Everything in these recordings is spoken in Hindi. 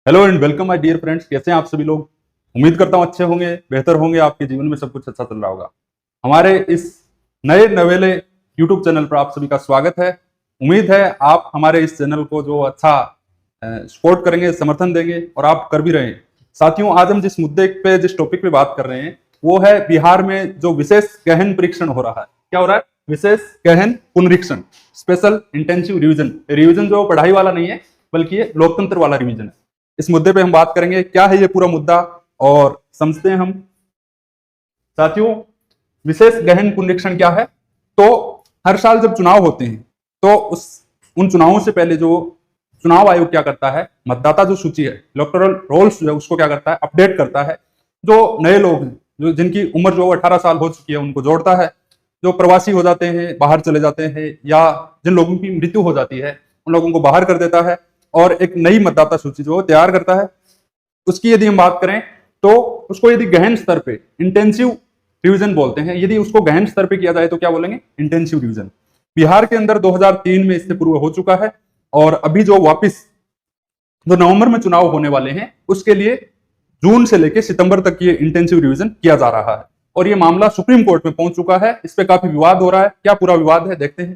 Hello and welcome my dear friends. कैसे हैं आप सभी लोग। उम्मीद करता हूं अच्छे होंगे, बेहतर होंगे, आपके जीवन में सब कुछ अच्छा चल रहा होगा। हमारे इस नए नवेले यूट्यूब चैनल पर आप सभी का स्वागत है। उम्मीद है आप हमारे इस चैनल को जो अच्छा सपोर्ट करेंगे, समर्थन देंगे और आप कर भी रहे हैं। साथियों, आज हम जिस टॉपिक पे बात कर रहे हैं वो है बिहार में जो विशेष गहन परीक्षण हो रहा है। क्या हो रहा है? विशेष गहन पुनरीक्षण, स्पेशल इंटेंसिव रिवीजन। रिवीजन जो पढ़ाई वाला नहीं है बल्कि ये लोकतंत्र वाला रिवीजन है। इस मुद्दे पे हम बात करेंगे, क्या है ये पूरा मुद्दा और समझते हैं हम। साथियों, विशेष गहन पुनरीक्षण क्या है? तो हर साल जब चुनाव होते हैं तो उन चुनावों से पहले जो चुनाव आयोग क्या करता है, मतदाता जो सूची है, इलेक्टोरल रोल्स जो है उसको क्या करता है, अपडेट करता है। जो नए लोग हैं, जो जिनकी उम्र जो 18 साल हो चुकी है, उनको जोड़ता है। जो प्रवासी हो जाते हैं, बाहर चले जाते हैं, या जिन लोगों की मृत्यु हो जाती है उन लोगों को बाहर कर देता है और एक नई मतदाता सूची जो तैयार करता है। उसकी यदि हम बात करें तो उसको यदि गहन स्तर पे इंटेंसिव रिवीजन बोलते हैं। यदि उसको गहन स्तर पे किया जाए तो क्या बोलेंगे? Intensive revision. बिहार के अंदर 2003 में इससे पूर्व हो चुका है और अभी जो वापस जो नवंबर में चुनाव होने वाले हैं उसके लिए जून से लेकर सितंबर तक ये इंटेंसिव रिवीजन किया जा रहा है। और ये मामला सुप्रीम कोर्ट में पहुंच चुका है। इस पे काफी विवाद हो रहा है। क्या पूरा विवाद है देखते हैं।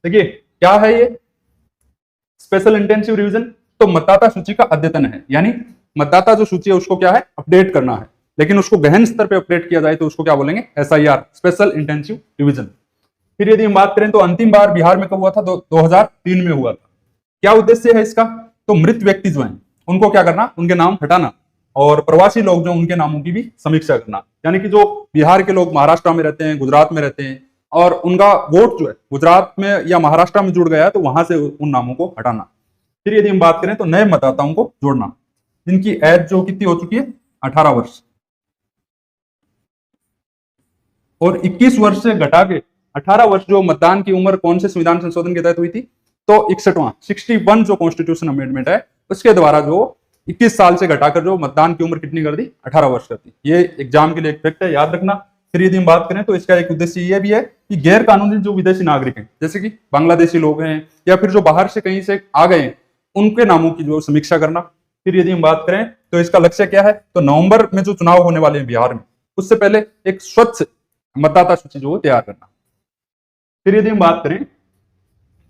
देखिए क्या है ये स्पेशल इंटेंसिव रिवीजन। तो मतदाता सूची का अद्यतन है, यानी मतदाता जो सूची है उसको क्या है, अपडेट करना है। लेकिन उसको गहन स्तर पे अपडेट किया जाए तो उसको क्या बोलेंगे? SIR, special intensive revision. फिर यदि हम बात करें तो अंतिम बार बिहार में कब हुआ था? 2003 में हुआ था। क्या उद्देश्य है इसका? तो मृत व्यक्ति जो हैं उनको क्या करना, उनके नाम हटाना, और प्रवासी लोग जो उनके नामों की भी समीक्षा करना। यानी कि जो बिहार के लोग महाराष्ट्र में रहते हैं, गुजरात में रहते हैं और उनका वोट जो है गुजरात में या महाराष्ट्र में जुड़ गया है तो वहां से उन नामों को हटाना। फिर यदि हम बात करें तो नए मतदाताओं को जोड़ना, जिनकी एज जो कितनी हो चुकी है, 18 वर्ष, और 21 वर्ष से घटा के 18 वर्ष जो मतदान की उम्र कौन से संविधान संशोधन के तहत हुई थी? तो 61 जो कॉन्स्टिट्यूशन अमेंडमेंट है उसके द्वारा जो 21 साल से घटाकर जो मतदान की उम्र कितनी कर दी? 18 वर्ष कर दी। ये एग्जाम के लिए एक फैक्ट है, याद रखना। फिर यदि हम बात करें तो इसका एक उद्देश्य यह भी है कि गैर कानूनी जो विदेशी नागरिक हैं, जैसे कि बांग्लादेशी लोग हैं या फिर जो बाहर से कहीं से आ गए हैं, उनके नामों की जो समीक्षा करना। फिर यदि हम बात करें तो इसका लक्ष्य क्या है? तो नवंबर में जो चुनाव होने वाले हैं बिहार में, उससे पहले एक स्वच्छ मतदाता सूची जो तैयार करना। फिर यदि हम बात करें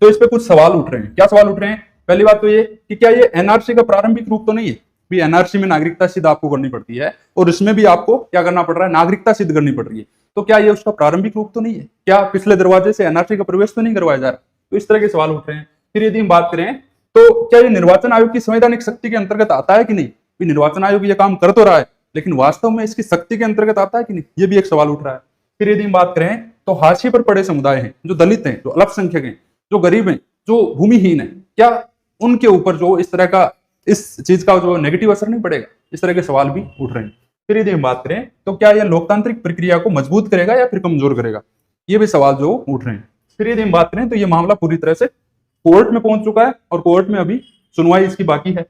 तो इस पे कुछ सवाल उठ रहे हैं। क्या सवाल उठ रहे हैं? पहली बात तो ये कि क्या ये एनआरसी का प्रारंभिक रूप तो नहीं है? भी एनआरसी में नागरिकता सिद्ध आपको करनी पड़ती है और इसमें भी आपको क्या करना पड़ रहा है? नागरिकता सिद्ध करनी पड़ रही है। तो क्या ये उसका प्रारंभिक रूप तो नहीं है? क्या पिछले दरवाजे से एनआरसी का प्रवेश तो नहीं करवाया जा रहा? तो इस तरह के सवाल उठ रहे हैं। फिर यदि हम बात करें तो क्या ये निर्वाचन आयोग की संवैधानिक शक्ति के अंतर्गत आता है कि नहीं? निर्वाचन आयोग ये काम कर तो रहा है लेकिन वास्तव में इसकी शक्ति के अंतर्गत आता है कि नहीं, ये भी एक सवाल उठ रहा है। फिर यदि हम बात करें तो हाशिए पर पड़े समुदाय हैं, जो दलित हैं, जो अल्पसंख्यक हैं, जो गरीब हैं, जो भूमिहीन है, क्या उनके ऊपर जो इस तरह का इस चीज का जो नेगेटिव असर नहीं पड़ेगा? इस तरह के सवाल भी उठ रहे हैं। फिर यदि हम बात करें तो क्या यह लोकतांत्रिक प्रक्रिया को मजबूत करेगा या फिर कमजोर करेगा? ये भी सवाल जो उठ रहे हैं। फिर यदि हम बात करें तो यह मामला पूरी तरह से कोर्ट में पहुंच चुका है और कोर्ट में अभी सुनवाई इसकी बाकी है।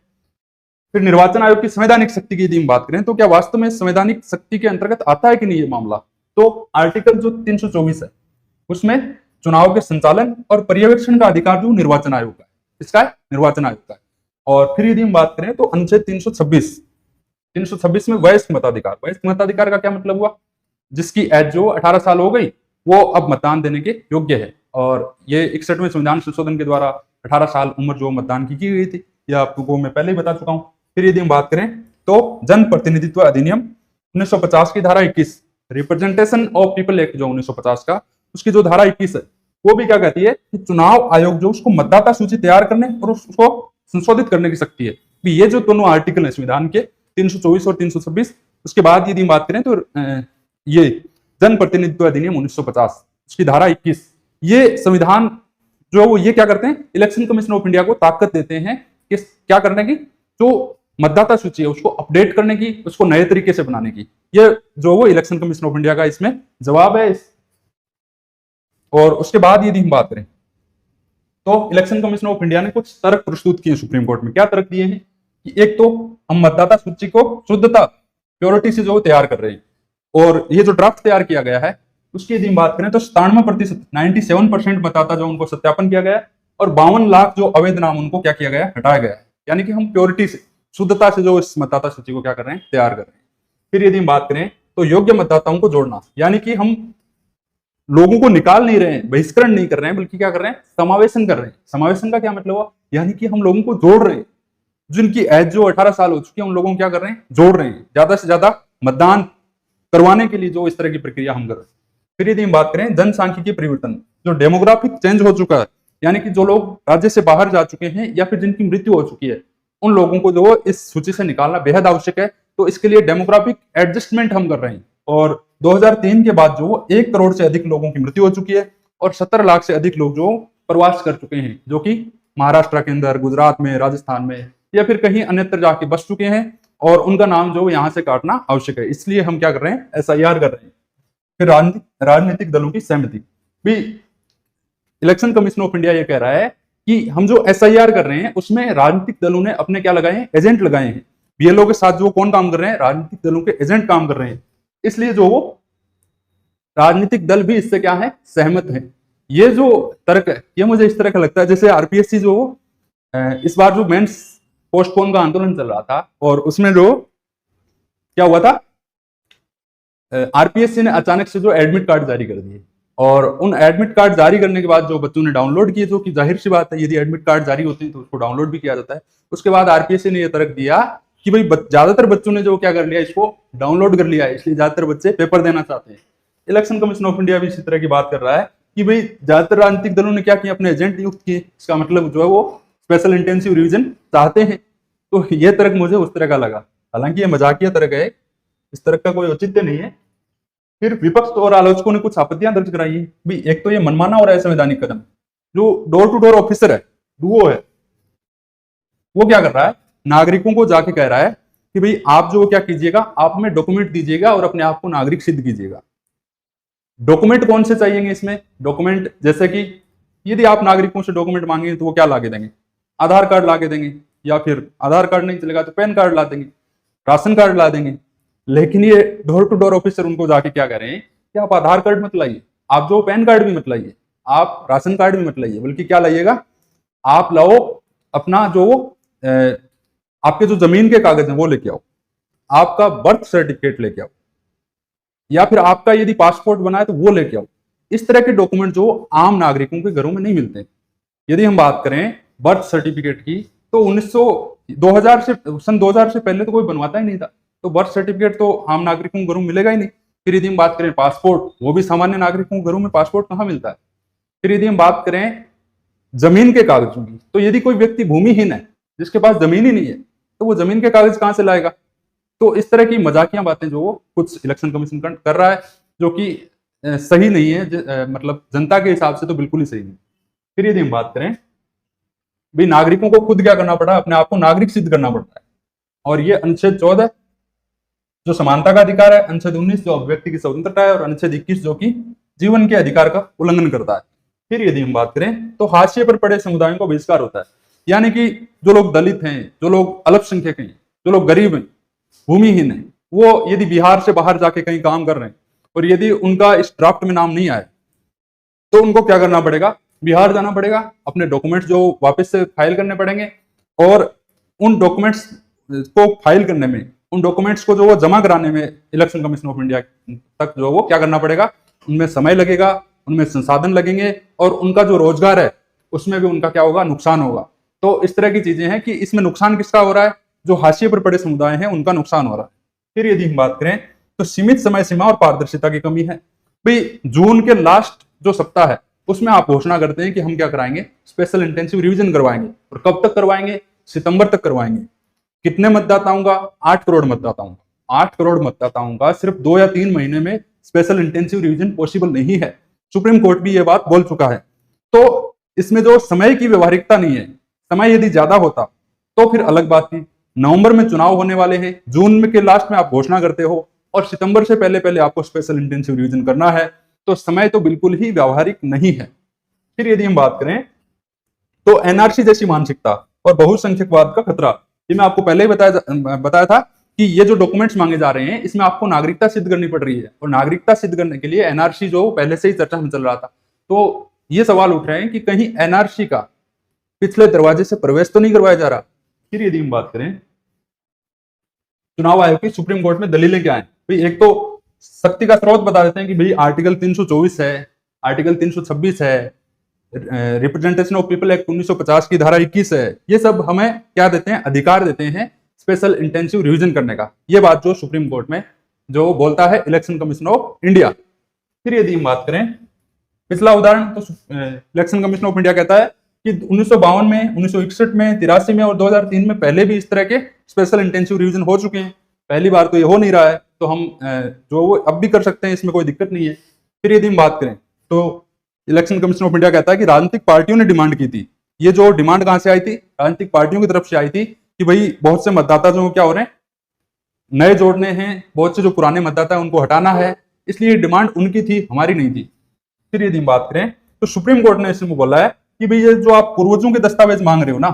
फिर निर्वाचन आयोग की संवैधानिक शक्ति की यदि हम बात करें तो क्या वास्तव में संवैधानिक शक्ति के अंतर्गत आता है कि नहीं ये मामला? तो आर्टिकल जो 324 है उसमें चुनाव के संचालन और पर्यवेक्षण का अधिकार जो निर्वाचन आयोग का है, इसका है निर्वाचन आयोग का है। और फिर यदि हम बात करें तो अनुच्छेद 326 में वयस्क मताधिकार। वयस्क मताधिकार का क्या मतलब हुआ? जिसकी एज जो 18 साल हो गई वो अब मतदान देने के योग्य है। और ये 61वें संविधान संशोधन के द्वारा 18 साल उम्र जो मतदान की गई थी, यह आपको मैं पहले ही बता चुका हूं। फिर यदि हम बात करें तो जन प्रतिनिधित्व अधिनियम 1950 की धारा 21, रिप्रेजेंटेशन ऑफ पीपल एक्ट जो 1950 का, उसकी जो धारा 21 है वो भी क्या कहती है कि चुनाव आयोग जो उसको मतदाता सूची तैयार करने और उसको संशोधित करने की शक्ति है। ये जो दोनों आर्टिकल है संविधान के 324 और 326, उसके बाद यदि हम बात करें तो ये जन प्रतिनिधित्व अधिनियम 1950 उसकी धारा 21, ये संविधान जो वो ये क्या करते हैं, इलेक्शन कमीशन ऑफ इंडिया को ताकत देते हैं कि क्या करने की, जो मतदाता सूची है उसको अपडेट करने की, उसको नए तरीके से बनाने की। ये जो वो इलेक्शन कमीशन ऑफ इंडिया का इसमें जवाब है। और उसके बाद यदि हम बात करें तो इलेक्शन कमीशन ऑफ इंडिया ने कुछ तर्क प्रस्तुत किए सुप्रीम कोर्ट में। क्या तर्क दिए हैं कि एक तो हम मतदाता सूची को शुद्धता, प्योरिटी से जो तैयार कर रहे हैं, और ये जो ड्राफ्ट तैयार किया गया है उसकी यदि हम बात करें तो 97%, 97% मतदाता जो उनको सत्यापन किया गया और 52 लाख जो अवैध नाम उनको क्या किया गया, हटाया गया है। यानी कि हम प्योरिटी से, शुद्धता से जो इस मतदाता सूची को क्या कर रहे हैं, तैयार कर रहे हैं। फिर यदि हम बात करें तो योग्य मतदाताओं को जोड़ना, यानी कि हम लोगों को निकाल नहीं रहे हैं, बहिष्करण नहीं कर रहे हैं, बल्कि क्या कर रहे हैं, समावेशन कर रहे हैं। समावेशन का क्या मतलब हुआ, यानी कि हम लोगों को जोड़ रहे हैं। जिनकी एज जो 18 साल हो चुकी है उन लोगों को क्या कर रहे हैं, जोड़ रहे हैं, ज्यादा से ज्यादा मतदान करवाने के लिए जो इस तरह की प्रक्रिया हम कर रहे हैं। फिर यदि हम बात करें जनसांख्यिकीय परिवर्तन, जो डेमोग्राफिक चेंज हो चुका है, यानी कि जो लोग राज्य से बाहर जा चुके हैं या फिर जिनकी मृत्यु हो चुकी है, उन लोगों को जो इस सूची से निकालना बेहद आवश्यक है। तो इसके लिए डेमोग्राफिक एडजस्टमेंट हम कर रहे हैं। और 2003 के बाद जो 1 करोड़ से अधिक लोगों की मृत्यु हो चुकी है और 17 लाख से अधिक लोग जो प्रवास कर चुके हैं, जो कि महाराष्ट्र के अंदर, गुजरात में, राजस्थान में या फिर कहीं अन्यत्र जाके बस चुके हैं, और उनका नाम जो यहाँ से काटना आवश्यक है। इसलिए हम क्या कर रहे हैं, SIR कर रहे हैं। फिर राजनीतिक दलों की सहमति भी, इलेक्शन कमीशन ऑफ इंडिया ये कह रहा है कि हम जो SIR कर रहे हैं उसमें राजनीतिक दलों ने अपने क्या लगाए हैं, एजेंट लगाए हैं। BLO के साथ जो कौन काम कर रहे हैं, राजनीतिक दलों के एजेंट काम कर रहे हैं। इसलिए जो राजनीतिक दल भी इससे क्या है, सहमत है। ये जो तर्क है ये मुझे इस तरह का लगता है जैसे RPSC जो इस बार जो मेंस पोस्टपोन का आंदोलन चल रहा था, और उसमें जो क्या हुआ था, RPSC ने अचानक से जो एडमिट कार्ड जारी कर दिए, और उन एडमिट कार्ड जारी करने के बाद जो बच्चों ने डाउनलोड किए, जो कि जाहिर सी बात है, यदि एडमिट कार्ड जारी होते हैं तो उसको डाउनलोड भी किया जाता है। उसके बाद RPSC ने यह तर्क दिया कि भाई ज्यादातर बच्चों ने जो क्या कर लिया, इसको डाउनलोड कर लिया है, इसलिए ज्यादातर बच्चे पेपर देना चाहते हैं। इलेक्शन कमीशन ऑफ इंडिया भी इसी तरह की बात कर रहा है कि भाई ज्यादातर राजनीतिक दलों ने क्या किया, अपने एजेंट नियुक्त किए। इसका मतलब जो है वो स्पेशल इंटेंसिव रिवीजन चाहते हैं। तो यह तर्क मुझे उस तरह का लगा, हालांकि यह मजाकिया तर्क है, इस तरह का कोई औचित्य नहीं है। फिर विपक्ष और आलोचकों ने कुछ आपत्तियां दर्ज कराई है। भाई एक तो ये मनमाना और असंवैधानिक कदम, जो डोर टू डोर ऑफिसर है, डुओ है, वो क्या कर रहा है, नागरिकों को जाके कह रहा है कि भाई आप जो क्या कीजिएगा, आप हमें डॉक्यूमेंट दीजिएगा और अपने आप को नागरिक सिद्ध कीजिएगा। डॉक्यूमेंट कौन से चाहिएंगे इसमें, डॉक्यूमेंट जैसे कि यदि आप नागरिकों से डॉक्यूमेंट मांगेंगे तो वो क्या ला के देंगे, आधार कार्ड ला के देंगे, या फिर आधार कार्ड नहीं चलेगा तो पैन कार्ड ला देंगे, राशन कार्ड ला देंगे। लेकिन ये डोर टू डोर ऑफिसर उनको जाके क्या कह रहे हैं कि आप आधार कार्ड मत लाइए, आप जो पैन कार्ड भी मत लाइए, आप राशन कार्ड भी मत लाइए, बल्कि क्या लाइएगा, आप लाओ अपना जो आपके जो जमीन के कागज हैं वो लेके आओ, आपका बर्थ सर्टिफिकेट लेके आओ, या फिर आपका यदि पासपोर्ट बना है तो वो लेके आओ। इस तरह के डॉक्यूमेंट जो आम नागरिकों के घरों में नहीं मिलते। यदि हम बात करें बर्थ सर्टिफिकेट की, तो 2000 से सन 2000 से पहले तो कोई बनवाता ही नहीं था, तो बर्थ सर्टिफिकेट तो आम नागरिकों के घरों में मिलेगा ही नहीं। फिर यदि हम बात करें पासपोर्ट, वो भी सामान्य नागरिकों के घरों में पासपोर्ट कहाँ मिलता है। फिर यदि हम बात करें जमीन के कागजों की, तो यदि कोई व्यक्ति भूमिहीन है, जिसके पास जमीन ही नहीं है, तो वो जमीन के कागज कहां से लाएगा। तो इस तरह की मजाकिया बातें जो कुछ इलेक्शन कमीशन कर रहा है, जो कि सही नहीं है, मतलब जनता के हिसाब से तो बिल्कुल ही सही नहीं। फिर यदि हम बात करें, भाई नागरिकों को खुद क्या करना पड़ा, अपने आप को नागरिक सिद्ध करना पड़ता है, और ये अनुच्छेद 14 जो समानता का अधिकार है, अनुच्छेद 19 जो अभिव्यक्ति की स्वतंत्रता है, और अनुच्छेद 21 जो कि जीवन के अधिकार का उल्लंघन करता है। फिर यदि हम बात करें तो हाशिए पर पड़े समुदायों को बहिष्कार होता है, यानी कि जो लोग दलित हैं, जो लोग अल्पसंख्यक हैं, जो लोग गरीब हैं, भूमिहीन हैं, वो यदि बिहार से बाहर जाके कहीं काम कर रहे हैं और यदि उनका इस ड्राफ्ट में नाम नहीं आया, तो उनको क्या करना पड़ेगा, बिहार जाना पड़ेगा, अपने डॉक्यूमेंट्स जो वापस से फाइल करने पड़ेंगे, और उन डॉक्यूमेंट्स को फाइल करने में, उन डॉक्यूमेंट्स को जो वो जमा कराने में इलेक्शन कमीशन ऑफ इंडिया तक जो वो क्या करना पड़ेगा, उनमें समय लगेगा, उनमें संसाधन लगेंगे, और उनका जो रोजगार है उसमें भी उनका क्या होगा, नुकसान होगा। तो इस तरह की चीजें हैं कि इसमें नुकसान किसका हो रहा है, जो हाशिए पर पड़े समुदाय हैं उनका नुकसान हो रहा है। फिर यदि हम बात करें तो सीमित समय सीमा और पारदर्शिता की कमी है। भाई जून के लास्ट जो सप्ताह है उसमें आप घोषणा करते हैं कि हम क्या कराएंगे, स्पेशल इंटेंसिव रिवीजन करवाएंगे, और कब तक करवाएंगे, सितंबर तक करवाएंगे। कितने मतदाताओं का, 8 करोड़ मतदाताओं का। 8 करोड़ मतदाताओं का सिर्फ 2 या 3 महीने में स्पेशल इंटेंसिव रिवीजन पॉसिबल नहीं है। सुप्रीम कोर्ट भी ये बात बोल चुका है। तो इसमें जो समय की व्यवहारिकता नहीं है, समय यदि ज्यादा होता तो फिर अलग बात थी। नवंबर में चुनाव होने वाले हैं, जून में के लास्ट में आप घोषणा करते हो, और सितंबर से पहले पहले आपको स्पेशल इंटेंसिव रिवीजन करना है, तो समय तो बिल्कुल ही व्यावहारिक नहीं है। फिर यदि हम बात करें तो एनआरसी जैसी मानसिकता और बहुसंख्यकवाद का खतरा, ये मैं आपको पहले ही बताया था कि ये जो डॉक्यूमेंट्स मांगे जा रहे हैं इसमें आपको नागरिकता सिद्ध करनी पड़ रही है, और नागरिकता सिद्ध करने के लिए एनआरसी जो पहले से ही चर्चा में चल रहा था, तो ये सवाल उठ रहे हैं कि कहीं एनआरसी का पिछले दरवाजे से प्रवेश तो नहीं करवाया जा रहा। फिर यदि हम बात करें चुनाव आयोग की सुप्रीम कोर्ट में दलीलें क्या है। भाई एक तो शक्ति का स्रोत बता देते हैं कि भाई आर्टिकल 324 है, आर्टिकल 326 है, रिप्रेजेंटेशन ऑफ पीपल एक्ट 1950 की धारा 21 है। ये सब हमें क्या देते हैं, अधिकार देते हैं स्पेशल इंटेंसिव रिवीजन करने का। ये बात जो सुप्रीम कोर्ट में जो बोलता है इलेक्शन कमीशन ऑफ इंडिया। फिर यदि हम बात करें पिछला उदाहरण, तो इलेक्शन कमीशन ऑफ इंडिया कहता है कि 1952 में, 1961 में, 83 में और 2003 में पहले भी इस तरह के स्पेशल इंटेंसिव रिवीजन हो चुके हैं। पहली बार तो ये हो नहीं रहा है, तो हम जो वो अब भी कर सकते हैं, इसमें कोई दिक्कत नहीं है। फिर यदि हम बात करें तो इलेक्शन कमीशन ऑफ इंडिया कहता है कि राजनीतिक पार्टियों ने डिमांड की थी। ये जो डिमांड कहां से आई थी, राजनीतिक पार्टियों की तरफ से आई थी कि भाई बहुत से मतदाता जो क्या हो रहे हैं, नए जोड़ने हैं, बहुत से जो पुराने मतदाता है उनको हटाना है, इसलिए डिमांड उनकी थी, हमारी नहीं थी। फिर यदि हम बात करें तो सुप्रीम कोर्ट ने इसमें बोला है कि भाई ये जो आप पूर्वजों के दस्तावेज मांग रहे हो ना,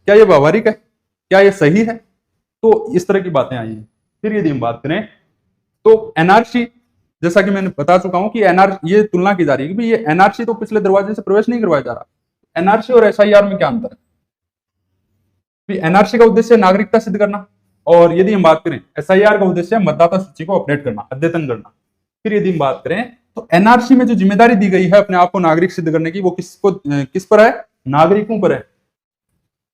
क्या ये व्यवहारिक है, क्या ये सही है, तो इस तरह की बातें आई हैं। फिर यदि हम बात करें तो एनआरसी, जैसा कि मैंने बता चुका हूं कि एनआरसी, ये तुलना की जा रही है कि भाई ये एनआरसी तो पिछले दरवाजे से प्रवेश नहीं करवाया जा रहा। एनआरसी और एसआईआर में क्या अंतर है। एनआरसी का उद्देश्य नागरिकता सिद्ध करना, और यदि हम बात करें एसआईआर का उद्देश्य है मतदाता सूची को अपडेट करना, अद्यतन करना। फिर यदि हम बात करें तो एनआरसी में जो जिम्मेदारी दी गई है अपने आप को नागरिक सिद्ध करने की, वो किस पर है, नागरिकों पर है,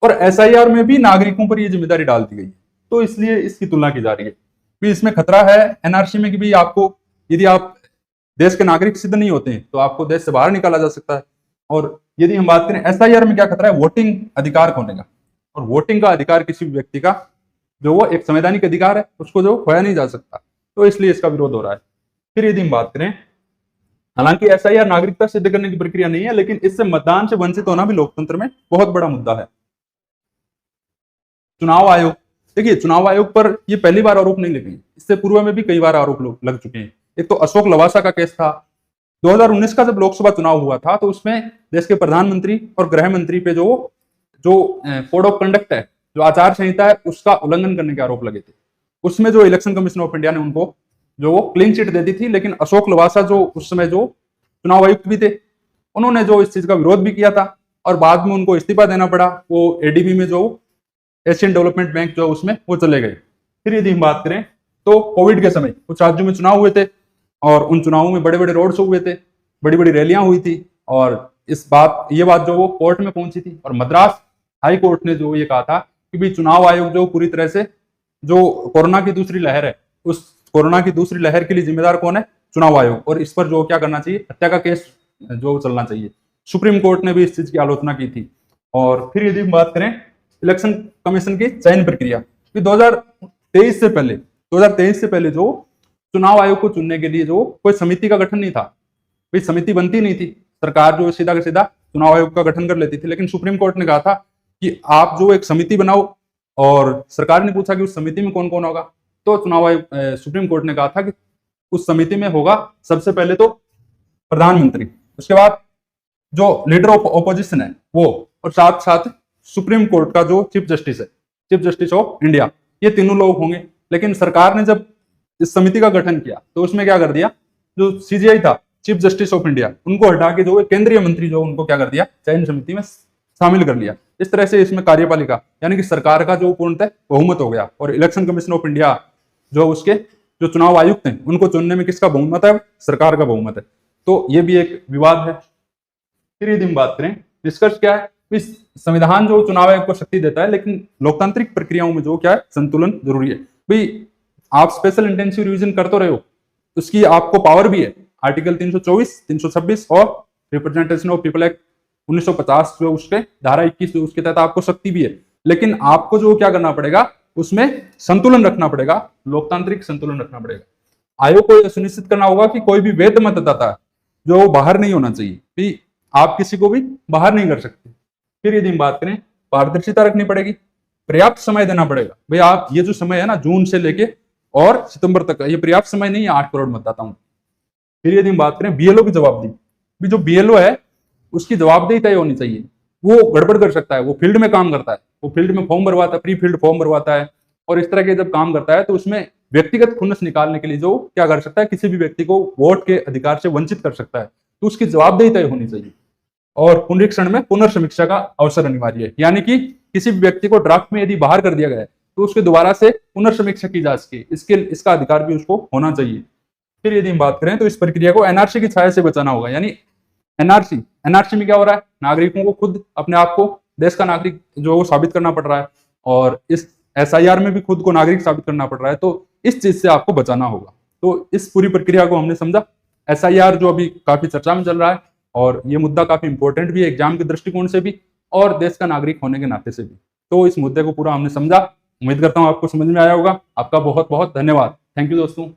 और एसआईआर में भी नागरिकों पर ये जिम्मेदारी डाल दी गई है। तो इसलिए इसकी तुलना की जा रही है। भी इसमें खतरा है एनआरसी में कि भी आपको, यदि आप देश के नागरिक सिद्ध नहीं होते हैं तो आपको देश से बाहर निकाला जा सकता है। और यदि हम बात करें एसआईआर में क्या खतरा है, वोटिंग अधिकार खोने का, और वोटिंग का अधिकार किसी भी व्यक्ति का जो वो एक संवैधानिक अधिकार है, उसको जो खोया नहीं जा सकता, तो इसलिए इसका विरोध हो रहा है। फिर यदि हम बात करें, हालांकि एसआईआर नागरिकता सिद्ध करने की प्रक्रिया नहीं है, लेकिन इससे मतदान से वंचित होना भी लोकतंत्र में बहुत बड़ा मुद्दा है। चुनाव आयोग, देखिए चुनाव आयोग पर ये पहली बार आरोप नहीं लगे, इससे पूर्व में भी कई बार आरोप लग चुके हैं। एक तो अशोक लवासा का केस था, 2019 का जब लोकसभा चुनाव हुआ था, तो उसमें देश के प्रधानमंत्री और गृह मंत्री पे जो कोड ऑफ कंडक्ट है, जो आचार संहिता है, उसका उल्लंघन करने के आरोप लगे थे। उसमें जो इलेक्शन कमीशन ऑफ इंडिया ने उनको जो वो क्लीन चिट दे दी थी, लेकिन अशोक लवासा जो उस समय जो चुनाव आयुक्त भी थे, उन्होंने जो इस चीज का विरोध भी किया था, और बाद में उनको इस्तीफा देना पड़ा। वो एडीबी में जो एशियन डेवलपमेंट बैंक जो उसमें वो चले गए। फिर यदि हम बात करें तो कोविड के समय कुछ राज्यों में चुनाव हुए थे, और उन चुनावों में बड़े बड़े रोड शो हुए थे, बड़ी बड़ी रैलियां हुई थी, और ये बात जो वो कोर्ट में पहुंची थी, और मद्रास हाई कोर्ट ने जो ये कहा था कि भाई चुनाव आयोग जो पूरी तरह से जो कोरोना की दूसरी लहर है, उस कोरोना की दूसरी लहर के लिए जिम्मेदार कौन है, चुनाव आयोग, और इस पर जो क्या करना चाहिए, हत्या का केस जो चलना चाहिए। सुप्रीम कोर्ट ने भी इस चीज की आलोचना की थी। और फिर यदि हम बात करें इलेक्शन कमीशन की चयन प्रक्रिया, 2023 से पहले जो चुनाव आयोग को चुनने के लिए जो कोई समिति का गठन नहीं था, भाई समिति बनती नहीं थी, सरकार जो सीधा का सीधा चुनाव आयोग का गठन कर लेती थी। लेकिन सुप्रीम कोर्ट ने कहा था कि आप जो एक समिति बनाओ, और सरकार ने पूछा कि उस समिति में कौन कौन होगा, तो चुनाव आयोग सुप्रीम कोर्ट ने कहा था कि उस समिति में होगा सबसे पहले तो प्रधानमंत्री, उसके बाद जो लीडर ऑफ ऑपोजिशन है वो, और साथ साथ सुप्रीम कोर्ट का जो चीफ जस्टिस है, चीफ जस्टिस ऑफ इंडिया, ये तीनों लोग होंगे। लेकिन सरकार ने जब इस समिति का गठन किया तो उसमें क्या कर दिया, जो सीजीआई था, चीफ जस्टिस ऑफ इंडिया, उनको हटा के जो केंद्रीय मंत्री जो उनको क्या कर दिया, चयन समिति में शामिल कर लिया। इस तरह से इसमें कार्यपालिका यानी कि सरकार का जो पूर्णतः बहुमत हो गया, और इलेक्शन कमीशन ऑफ इंडिया जो उसके जो चुनाव आयुक्त हैं उनको चुनने में किसका बहुमत है, सरकार का बहुमत है। तो ये भी एक विवाद है। फिर यदि हम बात करें निष्कर्ष क्या है, इस संविधान जो चुनाव आयोग को शक्ति देता है, लेकिन लोकतांत्रिक प्रक्रियाओं में जो क्या है, संतुलन जरूरी है। भाई आप स्पेशल इंटेंसिव रिवीजन कर तो रहे हो, उसकी आपको पावर भी है, आर्टिकल 324, 326 और रिप्रेजेंटेशन ऑफ पीपल एक्ट 1950 जो उसके धारा 21 जो उसके तहत आपको शक्ति भी है। लेकिन आपको जो क्या करना पड़ेगा, उसमें संतुलन रखना पड़ेगा, लोकतांत्रिक संतुलन रखना पड़ेगा। आयोग को यह सुनिश्चित करना होगा कि कोई भी वैध मतदाता जो बाहर नहीं होना चाहिए, भी आप किसी को भी बाहर नहीं कर सकते। फिर यदि हम बात करें, पारदर्शिता रखनी पड़ेगी, पर्याप्त समय देना पड़ेगा। भाई आप ये जो समय है ना, जून से लेके और सितंबर तक, ये पर्याप्त समय नहीं है 8 करोड़ मतदाताओं। फिर यदि हम बात करें बीएलओ की जवाबदेही, जो बीएलओ है उसकी जवाबदेही तय होनी चाहिए। वो गड़बड़ कर सकता है, वो फील्ड में काम करता है, वो फील्ड में फॉर्म भरवाता है, प्री फील्ड फॉर्म भरवाता है, और इस तरह के जब काम करता है तो उसमें व्यक्तिगत खुन्नस निकालने के लिए जो क्या कर सकता है, किसी भी व्यक्ति को वोट के अधिकार से वंचित कर सकता है, तो उसकी जवाबदेही तय होनी चाहिए। और पुनरीक्षण में पुनर्समीक्षा का अवसर अनिवार्य है, यानी कि किसी भी व्यक्ति को ड्राफ्ट में यदि बाहर कर दिया गया है तो उसके दोबारा से पुनर्समीक्षा की जा सके, इसका अधिकार भी उसको होना चाहिए। फिर यदि हम बात करें तो इस प्रक्रिया को एनआरसी की छाया से बचाना होगा। यानी एनआरसी में क्या हो रहा है, नागरिकों को खुद अपने आप को देश का नागरिक जो वो साबित करना पड़ रहा है, और इस एसआईआर में भी खुद को नागरिक साबित करना पड़ रहा है। तो इस चीज से आपको बचाना होगा। तो इस पूरी प्रक्रिया को हमने समझा। एसआईआर जो अभी काफी चर्चा में चल रहा है, और ये मुद्दा काफी इंपॉर्टेंट भी है एग्जाम के दृष्टिकोण से भी और देश का नागरिक होने के नाते से भी। तो इस मुद्दे को पूरा हमने समझा। उम्मीद करता हूँ आपको समझ में आया होगा। आपका बहुत बहुत धन्यवाद। थैंक यू दोस्तों।